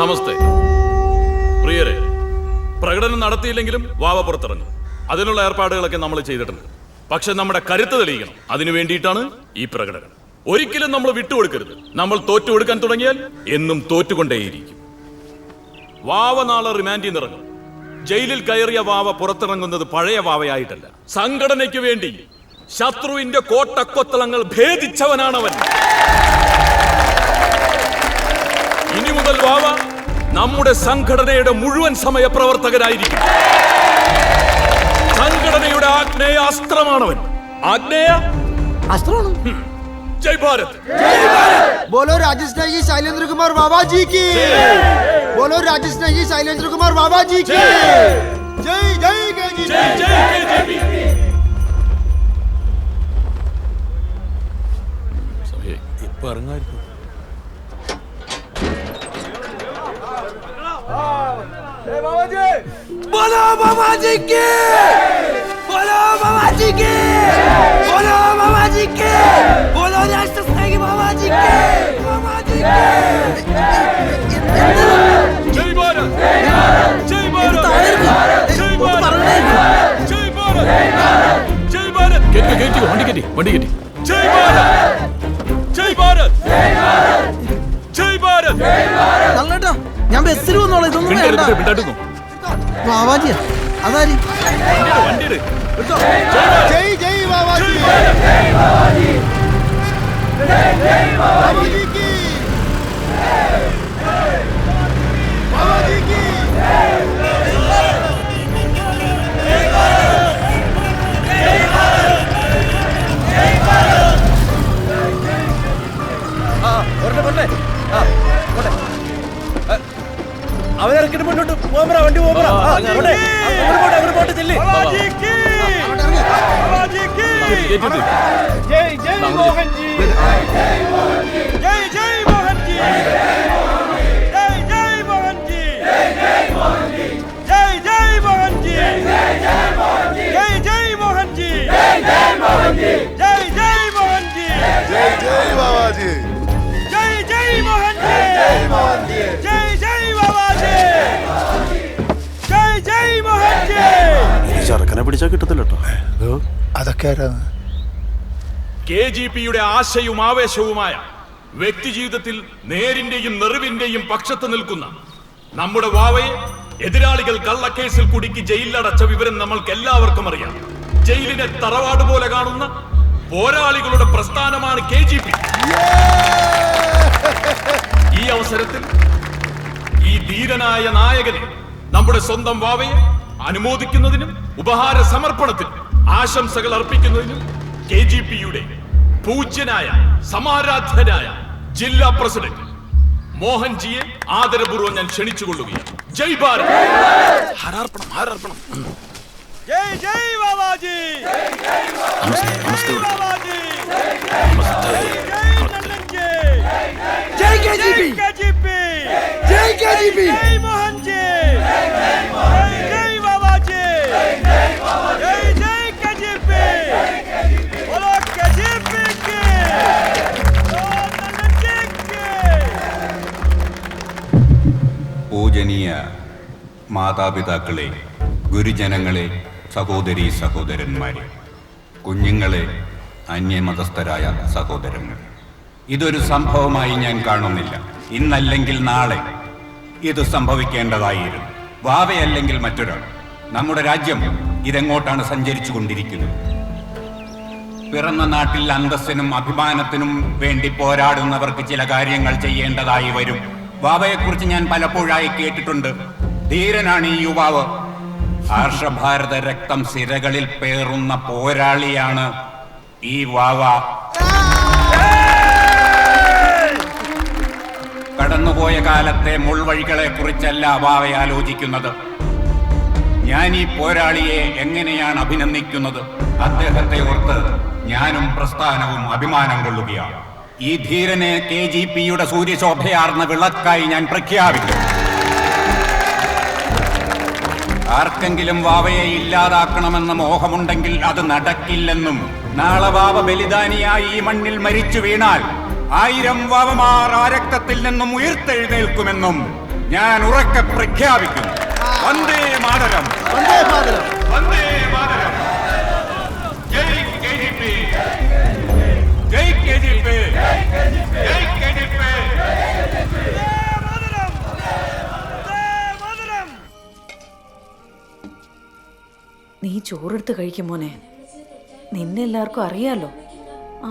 നമസ്തേ പ്രിയരെ. പ്രകടനം നടത്തിയില്ലെങ്കിലും വാവ പുറത്തിറങ്ങും. അതിനുള്ള ഏർപ്പാടുകളൊക്കെ നമ്മൾ ചെയ്തിട്ടുണ്ട്. പക്ഷെ നമ്മുടെ കരുത്ത് തെളിയിക്കണം. അതിനു വേണ്ടിയിട്ടാണ് ഈ പ്രകടനം. ഒരിക്കലും നമ്മൾ വിട്ടുകൊടുക്കരുത്. നമ്മൾ തോറ്റു കൊടുക്കാൻ തുടങ്ങിയാൽ എന്നും തോറ്റുകൊണ്ടേയിരിക്കും. വാവ നാളെ റിമാൻഡിൽ നിന്നിറങ്ങും. ജയിലിൽ കയറിയ വാവ പുറത്തിറങ്ങുന്നത് പഴയ വാവയായിട്ടല്ല. സംഘടനയ്ക്ക് വേണ്ടി ശത്രുവിന്റെ കോട്ടക്കൊത്തളങ്ങൾ ഭേദിച്ചവനാണവൻ. ഇനി മുതൽ വാവ നമ്മുടെ സംഘടനയുടെ മുഴുവൻ സമയ പ്രവർത്തകരായിരിക്കും. സംഘടനയുടെ ആഗ്നേയ അസ്ത്രമാണവൻ. ആഗ്നേയ അസ്ത്രമാണ്. ജയ് ഭാരത്. बोलो राजेश नायक शैलेंद्र कुमार बाबा जी की. बोलो राजेश नायक शैलेंद्र कुमार बाबा जी की. जय जय केजीपी. जय जय केजीपी. സമയേ ഇപ്പോ ഇറങ്ങായിരിക്കും. बोलो बाबा जी की. बोलो बाबा जी की. बोलो बाबा जी की. बोलो राजेश नायक बाबा जी की. बाबा जी की. ജയ് ഭാരത്. ജയ് ഭാരത്. ജയ് ഭാരത്. ജയ് ഭാരത്. ജയ് ഭാരത്. കേറ്റി വണ്ടി കേറ്റി. ജയ് ഭാരത്. ജയ് ഭാരത്. ജയ് ഭാരത്. നല്ലട്ടോ ഞാൻ ബസ്സിൽ വന്നോളാം. ഇതൊന്നും വേണ്ട. ബാബാജിയാ അതാരി. ജയ് ജയ് ബാബാജി. ജയ് ബാബാജി. ബാബാജി की. बाबाजी की. അവരിറക്കിട്ട് മുന്നോട്ട് പോകാൻ വണ്ടി പോകാൻ ജയ് ജയ് മോഹൻ ജി. ജയ് ജയ് മോഹൻ ജി. ജയ് ജയ് മോഹൻ ജി. ജയ് ജയ് മോഹൻ ജി. ജയ് ജയ് മോഹൻ ജി. ജയ് ജയ് മോഹൻ ജി. ജയ് ജയ് മോഹൻ ജി. जय जय बाबा जी. ജയ് ജയ് മോഹൻ ജി. ജയ് ജയ് ബാബാ ജി. ജയ് ജയ് മോഹൻ ജി. ചെറുക്കനെ പിടിച്ചാൽ കിട്ടത്തില്ല കേട്ടോ. അതൊക്കെ ആരാണ്? KGPയുടെ ആശയും ആവേശവുമായ വ്യക്തി ജീവിതത്തിൽ നേരിന്റെയും നെറിവിന്റെയും പക്ഷത്ത് നിൽക്കുന്ന നമ്മുടെ വാവയെ എതിരാളികൾ കള്ളക്കേസിൽ കുടുക്കി ജയിലിലടച്ച വിവരം നമ്മൾക്ക് എല്ലാവർക്കും അറിയാം. ജയിലിനെ തറവാട് പോലെ കാണുന്ന പോരാളികളുടെ പ്രസ്ഥാനമാണ് KGP. ഈ അവസരത്തിൽ ഈ ധീരനായ നായകനെ, നമ്മുടെ സ്വന്തം വാവയെ അനുമോദിക്കുന്നതിനും ഉപഹാര സമർപ്പണത്തിനും ആശംസകൾ അർപ്പിക്കുന്നതിനും KGPയുടെ പൂജ്യനായ സമാരാധ്യനായ ജില്ലാ പ്രസിഡന്റ് മോഹൻജിയെ ആദരപൂർവ്വം ഞാൻ ക്ഷണിച്ചുകൊള്ളുകയാണ്. ജയ് ഭാരത്. ഹാരാർപ്പണം. ജയ് ജയ് ബാബാജി. നമസ്തേ. ബാബാജി. जय केजीपी. जय केजीपी. जय मोहन जी. जय जय बाबा जी. जय जय केजीपी. बोलो केजीपी की. പൂജനീയ മാതാപിതാക്കളെ, ഗുരുജനങ്ങളെ, സഹോദരീ സഹോദരന്മാരെ, കുഞ്ഞുങ്ങളെ, അന്യമതസ്ഥരായ സഹോദരങ്ങൾ, ഇതൊരു സംഭവമായി ഞാൻ കാണുന്നില്ല. ഇന്നല്ലെങ്കിൽ നാളെ ഇത് സംഭവിക്കേണ്ടതായിരുന്നു. വാവയല്ലെങ്കിൽ മറ്റൊരാൾ. നമ്മുടെ രാജ്യം ഇതെങ്ങോട്ടാണ് സഞ്ചരിച്ചു കൊണ്ടിരിക്കുന്നത്? പിറന്ന നാട്ടിൽ അന്തസ്സിനും അഭിമാനത്തിനും വേണ്ടി പോരാടുന്നവർക്ക് ചില കാര്യങ്ങൾ ചെയ്യേണ്ടതായി വരും. വാവയെക്കുറിച്ച് ഞാൻ പലപ്പോഴായി കേട്ടിട്ടുണ്ട്. ധീരനാണ് ഈ യുവാവ്. ആർഷഭാരത രക്തം സിരകളിൽ പേറുന്ന പോരാളിയാണ് ഈ വാവ. കടന്നുപോയ കാലത്തെ മുൾവഴികളെ കുറിച്ചല്ല വാവ ആലോചിക്കുന്നത്. ഞാൻ ഈ പോരാളിയെ എങ്ങനെയാണ് അഭിനന്ദിക്കുന്നത്? അദ്ദേഹത്തെ ഓർത്ത് ഞാനും പ്രസ്ഥാനവും അഭിമാനം കൊള്ളുകയാണ്. ഈ ധീരനെ KGPയുടെ സൂര്യശോഭയാർന്ന വിളക്കായി ഞാൻ പ്രഖ്യാപിക്കും. ആർക്കെങ്കിലും വാവയെ ഇല്ലാതാക്കണമെന്ന മോഹമുണ്ടെങ്കിൽ അത് നടക്കില്ലെന്നും, നാളെ വാവ ബലിദാനിയായി ഈ മണ്ണിൽ മരിച്ചു വീണാൽ 1000 വാവമാർ ആ രക്തത്തിൽ നിന്നും ഉയർത്തെഴുന്നേൽക്കുമെന്നും ഞാൻ ഉറക്കെ പ്രഖ്യാപിക്കുന്നു. വന്ദേ മാതരം, വന്ദേ മാതരം, വന്ദേ മാതരം. ജയ് KGP, ജയ് KGP, ജയ് KGP. നീ ചോറെടുത്ത് കഴിക്കും മോനെ. നിന്നെ എല്ലാവർക്കും അറിയാലോ,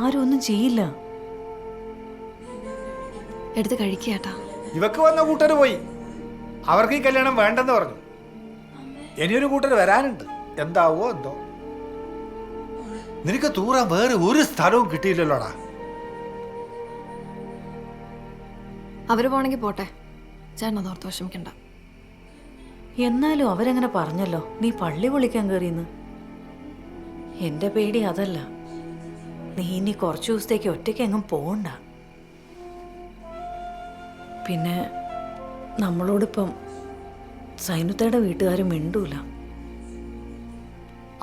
ആരും ഒന്നും ചെയ്യില്ല. എടുത്ത് കഴിക്കേട്ടാ. ഇവക്ക് വന്ന കൂട്ടര് പോയി, അവർക്ക് ഈ കല്യാണം വേണ്ടെന്ന് പറഞ്ഞു. ഇനിയൊരു കൂട്ടര് വരാനുണ്ട്, എന്താവോ എന്തോ. നിനക്ക് തൂറാൻ വേറെ ഒരു സ്ഥലവും കിട്ടിയില്ലല്ലോടാ. അവര് പോണെങ്കിൽ പോട്ടെ, ചേട്ടൻ അതോർത്ത് വിഷമിക്കണ്ട. എന്നാലും അവരങ്ങനെ പറഞ്ഞല്ലോ നീ പള്ളി പൊളിക്കാൻ കയറിയെന്ന്. എന്റെ പേടി അതല്ല, നീ ഇനി കുറച്ചു ദിവസത്തേക്ക് ഒറ്റയ്ക്ക് എങ്ങും പോകണ്ട. പിന്നെ നമ്മളോടിപ്പം സൈനുത്തയുടെ വീട്ടുകാരും മിണ്ടൂല.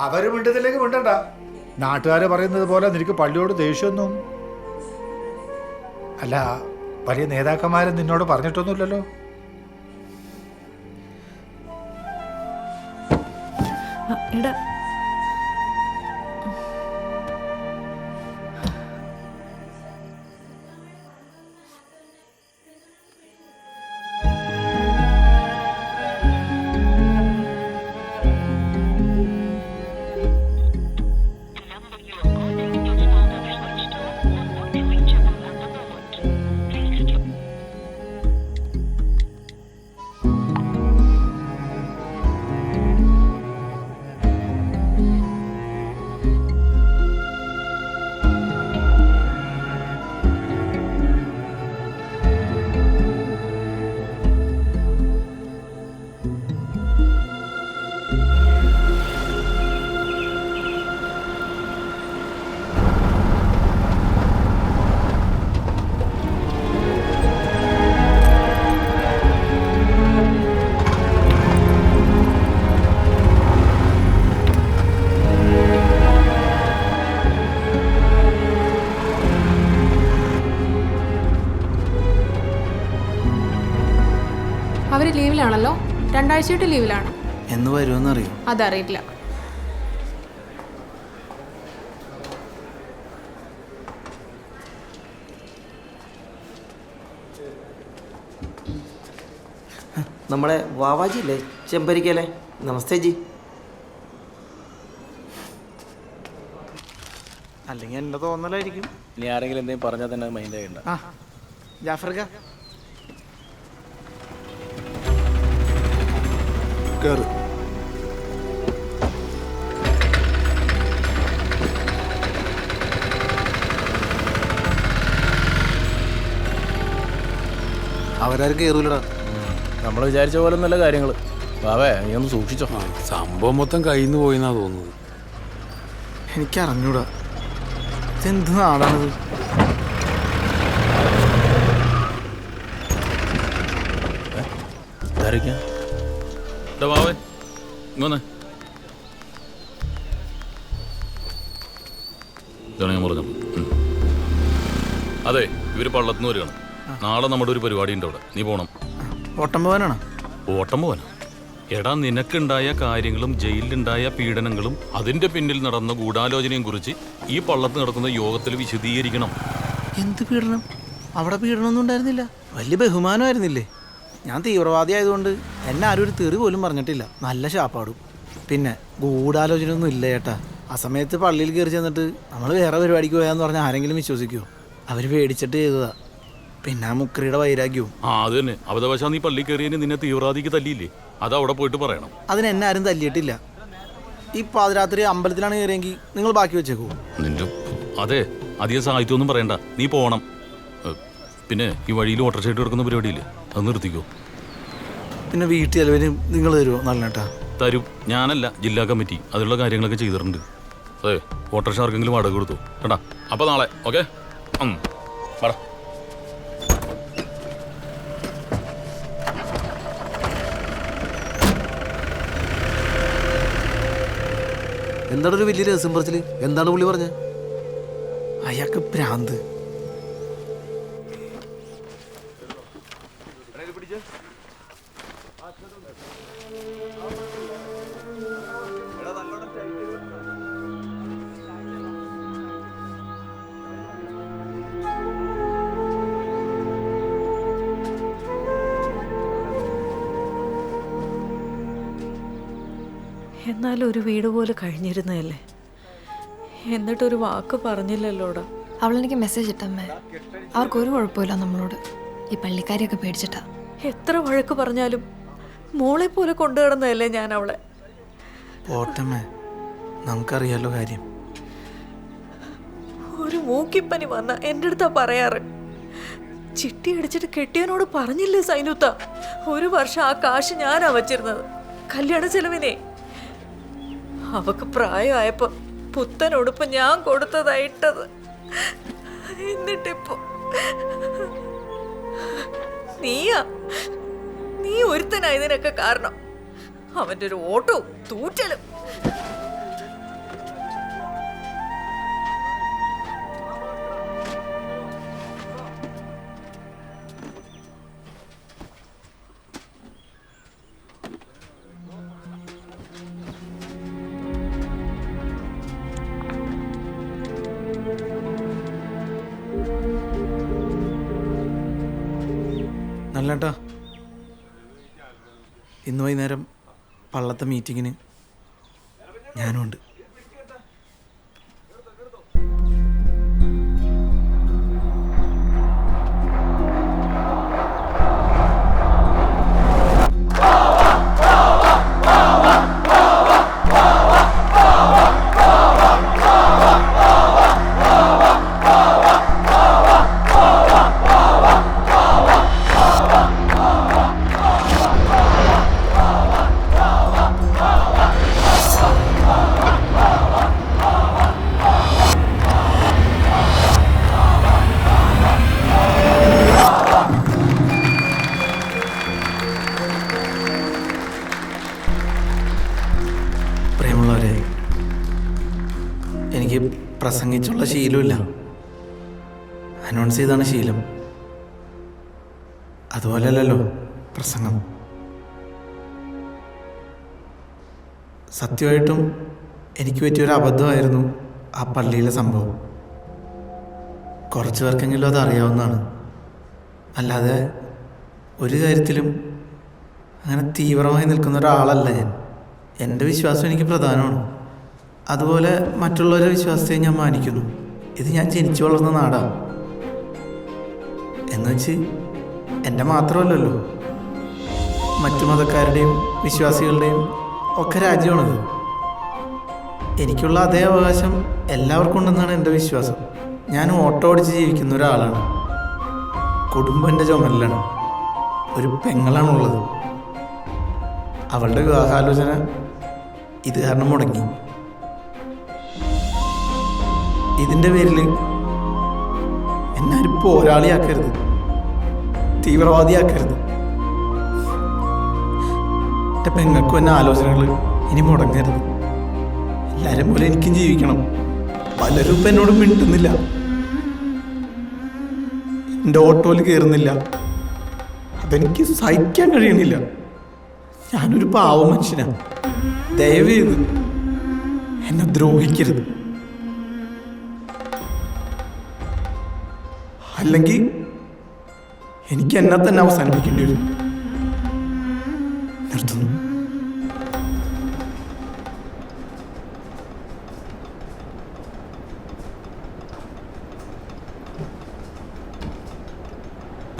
അവര് മിണ്ടതിലേക്ക് മിണ്ടണ്ട. നാട്ടുകാര് പറയുന്നത് പോലെ നിനക്ക് പള്ളിയോട് ദേഷ്യമൊന്നും അല്ല. വലിയ നേതാക്കന്മാരും നിന്നോട് പറഞ്ഞിട്ടൊന്നുമില്ലല്ലോ. എടാ, അവര് ലീവിലാണല്ലോ, 2 ആഴ്ചയായിട്ട് ലീവിലാണ്. എന്ന് വരുമെന്നറിയോ? അതറിയില്ല. നമ്മളെ വാവാജി അല്ലേ, ചെമ്പരിക്കല്ലേ? നമസ്തേ ജി. അല്ലെങ്കിൽ എന്റെ തോന്നലായിരിക്കും. ഇനി ആരെങ്കിലും എന്തെങ്കിലും പറഞ്ഞാൽ തന്നെ മൈൻഡ് ചെയ്യണ്ട. ആ ജാഫർക്ക കേറ്. അവരാരും കയറൂലടാ. നമ്മൾ വിചാരിച്ച പോലെ നല്ല കാര്യങ്ങൾ. വാവേ നീ ഒന്ന് സൂക്ഷിച്ചോ. സംഭവം മൊത്തം കയ്യിൽ നിന്ന് പോയിന്നാ തോന്നുന്നത്. എനിക്കറിഞ്ഞൂടാ, ഇതെന്ത് നാടാണിത്? ഇതായിരിക്കാം. വാവേ ഇങ്ങനെ ഞാൻ പറഞ്ഞു. അതെ, ഇവര് പള്ളത്തുനിന്ന് വരികയാണ്. നാളെ നമ്മുടെ ഒരു പരിപാടി ഉണ്ട് അവിടെ, നീ പോണം. ഓട്ടം പോകാനാണ്? ഓട്ടം പോവാനാ? എടാ, നിനക്കുണ്ടായ കാര്യങ്ങളും ജയിലിലുണ്ടായ പീഡനങ്ങളും അതിന്റെ പിന്നിൽ നടന്ന ഗൂഢാലോചനയും കുറിച്ച് ഈ പള്ളത്ത് നടക്കുന്ന യോഗത്തിൽ വിശദീകരിക്കണം. എന്ത് പീഡനം? അവിടെ പീഡനമൊന്നും ഉണ്ടായിരുന്നില്ല. വലിയ ബഹുമാനമായിരുന്നില്ലേ? ഞാൻ തീവ്രവാദി ആയതുകൊണ്ട് എന്നെ ആരും ഒരു തെറി പോലും പറഞ്ഞിട്ടില്ല. നല്ല ശാപ്പാടും. പിന്നെ ഗൂഢാലോചനയൊന്നും ഇല്ല ചേട്ടാ. ആ സമയത്ത് പള്ളിയിൽ കയറി ചെന്നിട്ട് നമ്മൾ വേറെ പരിപാടിക്ക് പോയാന്ന് പറഞ്ഞാൽ ആരെങ്കിലും വിശ്വസിക്കുമോ? അവർ പേടിച്ചിട്ട് ചെയ്തതാ. പിന്നെ ആ മുക്രിയുടെ വൈരാഗ്യവും. അത് തന്നെ. അബദ്ധവശാ നീ പള്ളി കയറിയതിന് നിന്നെ തീവ്രവാദിക്ക് തല്ലിയില്ലേ? അത് അവിടെ പോയിട്ട് പറയണം. അതിന് എന്നെ ആരും തല്ലിയിട്ടില്ല. ഈ പാതിരാത്രി അമ്പലത്തിലാണ് കയറിയെങ്കിൽ നിങ്ങൾ ബാക്കി വെച്ചേക്കോ? നിന്റെ അതെ, അധികം സാഹിത്യമൊന്നും പറയണ്ട, നീ പോണം. പിന്നെ ഈ വഴിയിൽ ഓട്ടർ ഷീറ്റ് എടുക്കുന്ന പരിപാടിയില്ലേ, അത് നിർത്തിക്കോ. പിന്നെ വീട്ടിൽ ചെലവിന് നിങ്ങൾ തരുമോ? നല്ലട്ടാ തരും. ഞാനല്ല, ജില്ലാ കമ്മിറ്റി അതിലുള്ള കാര്യങ്ങളൊക്കെ ചെയ്തിട്ടുണ്ട്. അതെ, ഓട്ടർ ഷാർക്കെങ്കിലും വാടക കൊടുത്തു കേട്ടാ. അപ്പോൾ നാളെ ഓക്കെ. പറ. എന്താണ് ഒരു വലിയ രഹസ്യം പറച്ചില്? എന്താണ് പുള്ളി പറഞ്ഞത്? അയാൾക്ക് ഭ്രാന്ത്. എന്നാലും ഒരു വീട് പോലെ കഴിഞ്ഞിരുന്നതല്ലേ, എന്നിട്ടൊരു വാക്ക് പറഞ്ഞില്ലല്ലോടാ. അവളെനിക്ക് മെസ്സേജ് ഇട്ടമ്മേ. അവർക്കൊരു കുഴപ്പമില്ല നമ്മളോട്. ഈ പള്ളിക്കാരിയൊക്കെ പേടിച്ചിട്ടാ. എത്ര വഴക്ക് പറഞ്ഞാലും മോളെ പോലെ കൊണ്ടു കിടന്നതല്ലേ ഞാൻ അവളെ. പോട്ടമ്മേ, നമുക്കറിയാലോ കാര്യം. ഒരു മൂക്കിപ്പനി വന്ന എൻ്റെ അടുത്താ പറയാറ്. ചിട്ടി അടിച്ചിട്ട് കെട്ടിയനോട് പറഞ്ഞില്ലേ സൈനുത്ത, 1 വർഷം ആ കാശ് ഞാനാ വച്ചിരുന്നത് കല്യാണ ചെലവിനെ. അവക്ക് പ്രായമായപ്പോ പുത്തൻ ഉടുപ്പ് ഞാൻ കൊടുത്തതായിട്ടത്. എന്നിട്ടിപ്പോ നീ ഒരുത്തനായതിനൊക്കെ കാരണം. അവന്റെ ഒരു ഓട്ടവും തൂറ്റലും. നല്ലട്ടാ, ഇന്ന് വൈകുന്നേരം പള്ളത്തെ മീറ്റിങ്ങിന് ഞാനും ഉണ്ട്. പ്രിയമുള്ളവരെ, എനിക്ക് പ്രസംഗിച്ചുള്ള ശീലമില്ല. അനൗൺസ് ചെയ്താണ് ശീലം. അതുപോലെയല്ലല്ലോ പ്രസംഗം. സത്യമായിട്ടും എനിക്ക് പറ്റിയൊരു അബദ്ധമായിരുന്നു ആ പള്ളിയിലെ സംഭവം. കുറച്ച് പേർക്കെങ്കിലും അത് അറിയാവുന്നതാണ്. അല്ലാതെ ഒരു കാര്യത്തിലും അങ്ങനെ തീവ്രമായി നിൽക്കുന്ന ഒരാളല്ല ഞാൻ. എൻ്റെ വിശ്വാസം എനിക്ക് പ്രധാനമാണ്. അതുപോലെ മറ്റുള്ളവരുടെ വിശ്വാസത്തെ ഞാൻ മാനിക്കുന്നു. ഇത് ഞാൻ ജനിച്ചു വളർന്ന നാടാണ്. എന്നുവെച്ച് എൻ്റെ മാത്രമല്ലല്ലോ, മറ്റു മതക്കാരുടെയും വിശ്വാസികളുടെയും ഒക്കെ രാജ്യമാണിത്. എനിക്കുള്ള അതേ അവകാശം എല്ലാവർക്കും ഉണ്ടെന്നാണ് എൻ്റെ വിശ്വാസം. ഞാൻ ഓട്ടോ ഓടിച്ച് ജീവിക്കുന്ന ഒരാളാണ്. കുടുംബം എൻ്റെ ചുമലിലാണ്. ഒരു പെങ്ങളാണുള്ളത്. അവളുടെ വിവാഹാലോചന ഇത് കാരണം മുടങ്ങി. ഇതിൻ്റെ പേരിൽ എന്നാരും പോരാളിയാക്കരുത്, തീവ്രവാദിയാക്കരുത്. എൻ്റെ പെങ്ങൾക്കും എന്നെ ആലോചനകൾ ഇനി മുടങ്ങരുത്. എല്ലാവരും പോലെ എനിക്കും ജീവിക്കണം. പലരും ഇപ്പം എന്നോട് മിണ്ടുന്നില്ല, എൻ്റെ ഓട്ടോയിൽ കയറുന്നില്ല. അതെനിക്ക് സഹിക്കാൻ കഴിയണില്ല. ഞാനൊരു പാവ മനുഷ്യനാണ്. ദയവ് ചെയ്ത് എന്നെ ദ്രോഹിക്കരുത്. അല്ലെങ്കിൽ എനിക്ക് എന്നെ തന്നെ അവസാനിപ്പിക്കേണ്ടി വരും. നിർത്തുന്നു.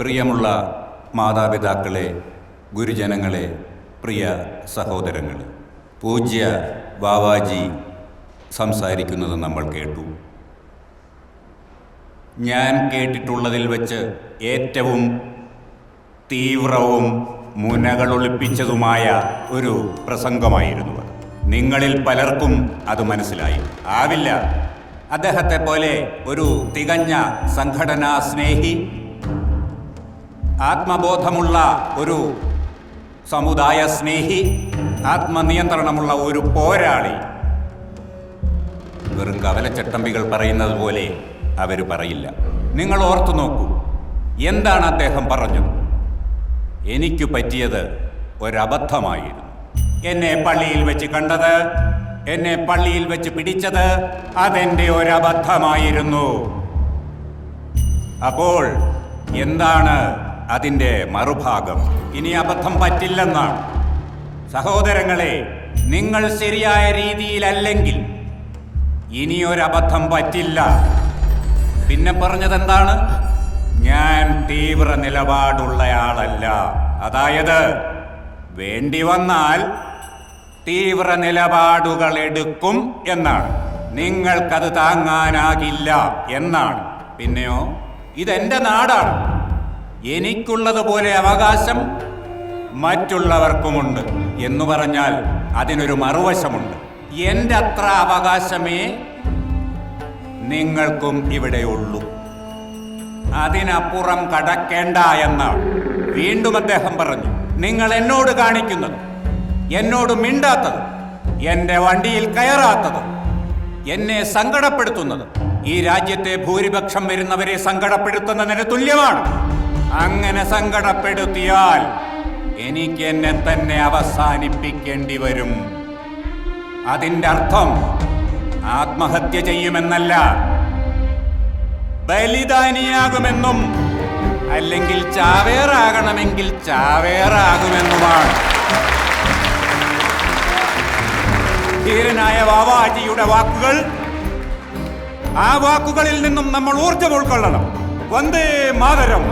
പ്രിയമുള്ള മാതാപിതാക്കളെ, ഗുരുജനങ്ങളെ, പ്രിയ സഹോദരങ്ങളെ, പൂജ്യ ബാവാജി സംസാരിക്കുന്നത് നമ്മൾ കേട്ടു. ഞാൻ കേട്ടിട്ടുള്ളതിൽ വെച്ച് ഏറ്റവും തീവ്രവും മുനകളൊളിപ്പിച്ചതുമായ ഒരു പ്രസംഗമായിരുന്നു അത്. നിങ്ങളിൽ പലർക്കും അത് മനസ്സിലായി ആവില്ല. അദ്ദേഹത്തെ പോലെ ഒരു തികഞ്ഞ സംഘടനാ സ്നേഹി, ആത്മബോധമുള്ള ഒരു സമുദായ സ്നേഹി, ആത്മനിയന്ത്രണമുള്ള ഒരു പോരാളി വെറും കവലച്ചട്ടമ്പികൾ പറയുന്നത് പോലെ അവർ പറയില്ല. നിങ്ങൾ ഓർത്തു നോക്കൂ, എന്താണ് അദ്ദേഹം പറഞ്ഞത്? എനിക്ക് പറ്റിയത് ഒരബദ്ധമായിരുന്നു. എന്നെ പള്ളിയിൽ വെച്ച് കണ്ടത്, എന്നെ പള്ളിയിൽ വെച്ച് പിടിച്ചത് അതെന്റെ ഒരബദ്ധമായിരുന്നു. അപ്പോൾ എന്താണ് അതിന്റെ മറുഭാഗം? ഇനി അബദ്ധം പറ്റില്ലെന്നാണ്. സഹോദരങ്ങളെ, നിങ്ങൾ ശരിയായ രീതിയിലല്ലെങ്കിൽ ഇനിയൊരബദ്ധം പറ്റില്ല. പിന്നെ പറഞ്ഞതെന്താണ്? ഞാൻ തീവ്ര നിലപാടുള്ളയാളല്ല. അതായത് വേണ്ടി വന്നാൽ തീവ്ര നിലപാടുകൾ എടുക്കും എന്നാണ്. നിങ്ങൾക്കത് താങ്ങാനാകില്ല എന്നാണ്. പിന്നെയോ, ഇതെന്റെ നാടാണ്. എനിക്കുള്ളതുപോലെ അവകാശം മറ്റുള്ളവർക്കുമുണ്ട് എന്ന് പറഞ്ഞാൽ അതിനൊരു മറുവശമുണ്ട്. എൻ്റെ അത്ര അവകാശമേ നിങ്ങൾക്കും ഇവിടെയുള്ളൂ. അതിനപ്പുറം കടക്കേണ്ട എന്നാണ്. വീണ്ടും അദ്ദേഹം പറഞ്ഞു, നിങ്ങൾ എന്നോട് കാണിക്കുന്നത്, എന്നോട് മിണ്ടാത്തത്, എൻ്റെ വണ്ടിയിൽ കയറാത്തത്, എന്നെ സങ്കടപ്പെടുത്തുന്നത് ഈ രാജ്യത്തെ ഭൂരിപക്ഷം വരുന്നവരെ സങ്കടപ്പെടുത്തുന്നതിന് തുല്യമാണ്. അങ്ങനെ സങ്കടപ്പെടുത്തിയാൽ എനിക്ക് എന്നെ തന്നെ അവസാനിപ്പിക്കേണ്ടി വരും. അതിൻ്റെ അർത്ഥം ആത്മഹത്യ ചെയ്യുമെന്നല്ല, ബലിദാനിയാകുമെന്നും അല്ലെങ്കിൽ ചാവേറാകണമെങ്കിൽ ചാവേറാകുമെന്നുമാണ്. ധീരനായ വാവാജിയുടെ വാക്കുകൾ, ആ വാക്കുകളിൽ നിന്നും നമ്മൾ ഊർജ്ജം ഉൾക്കൊള്ളണം. വന്ദേ മാതരം.